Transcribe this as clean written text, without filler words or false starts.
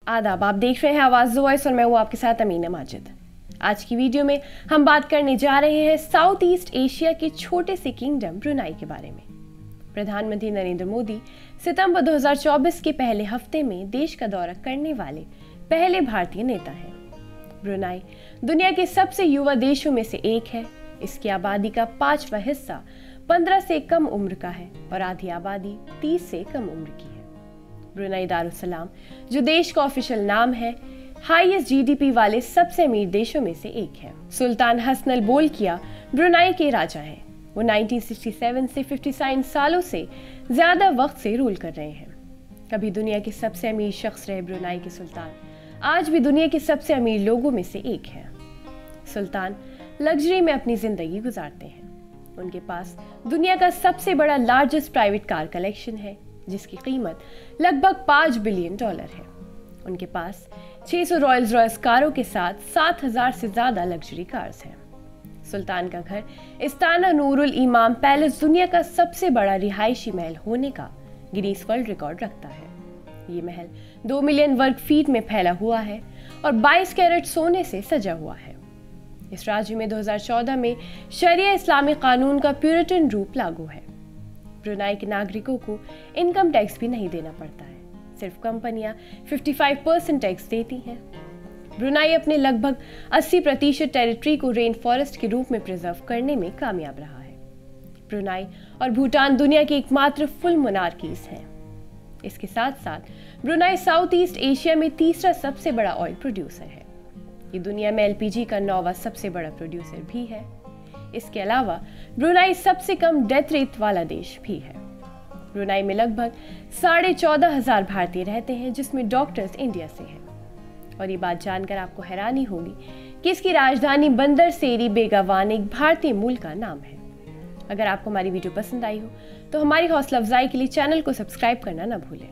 आदाब, आप देख रहे हैं आवाज़ वॉइस और मैं हूँ आपके साथ अमीना माजिद। आज की वीडियो में हम बात करने जा रहे हैं साउथ ईस्ट एशिया के छोटे से किंगडम ब्रुनाई के बारे में। प्रधानमंत्री नरेंद्र मोदी सितंबर 2024 के पहले हफ्ते में देश का दौरा करने वाले पहले भारतीय नेता हैं। ब्रुनाई दुनिया के सबसे युवा देशों में से एक है। इसकी आबादी का 5वां हिस्सा 15 से कम उम्र का है और आधी आबादी 30 से कम उम्र की है। ब्रुनाई दारुसलाम, जो देश का ऑफिशियल नाम है, हाईएस्ट जीडीपी वाले सबसे अमीर देशों में से एक है। सुल्तान हसन बोल्किया ब्रुनाई के राजा हैं। वो 1967 से 57 सालों से ज्यादा वक्त से रूल कर रहे हैं। कभी दुनिया के सबसे अमीर शख्स रहे ब्रुनाई के सुल्तान, आज भी दुनिया के सबसे अमीर लोगों में से एक है। सुल्तान लग्जरी में अपनी जिंदगी गुजारते हैं। उनके पास दुनिया का सबसे बड़ा लार्जेस्ट प्राइवेट कार कलेक्शन है, जिसकी कीमत लगभग $5 बिलियन है। उनके पास 600 रॉयल्स रॉयस कारों के साथ 7000 से ज्यादा लग्जरी कार्स हैं। सुल्तान का घर इस्ताना नूरुल इमाम पैलेस दुनिया का सबसे बड़ा रिहायशी महल होने का गिनीज वर्ल्ड रिकॉर्ड रखता है। ये महल 2 मिलियन वर्ग फीट में फैला हुआ है और 22 कैरेट सोने से सजा हुआ है। इस राज्य में 2014 में शरिया इस्लामी कानून का प्यूरिटन रूप लागू है। ब्रुनाई के नागरिकों को इनकम टैक्स भी नहीं देना पड़ता है, सिर्फ कंपनियां 55% टैक्स देती हैं। ब्रुनाई अपने लगभग 80% टेरिटरी को रेन फॉरेस्ट के रूप में प्रिजर्व करने में कामयाब रहा है। ब्रुनाई और भूटान दुनिया की एकमात्र फुल मोनार्कीज हैं। इसके साथ साथ ब्रुनाई साउथ ईस्ट एशिया में तीसरा सबसे बड़ा ऑयल प्रोड्यूसर है। ये दुनिया में एलपीजी का 9वां सबसे बड़ा प्रोड्यूसर भी है। इसके अलावा ब्रुनाई सबसे कम डेथ रेट वाला देश भी है। ब्रुनाई में लगभग 14,500 भारतीय रहते हैं, जिसमें डॉक्टर्स इंडिया से हैं। और ये बात जानकर आपको हैरानी होगी कि इसकी राजधानी बंदर सेरी बेगावान एक भारतीय मूल का नाम है। अगर आपको हमारी वीडियो पसंद आई हो तो हमारी हौसला अफजाई के लिए चैनल को सब्सक्राइब करना ना भूलें।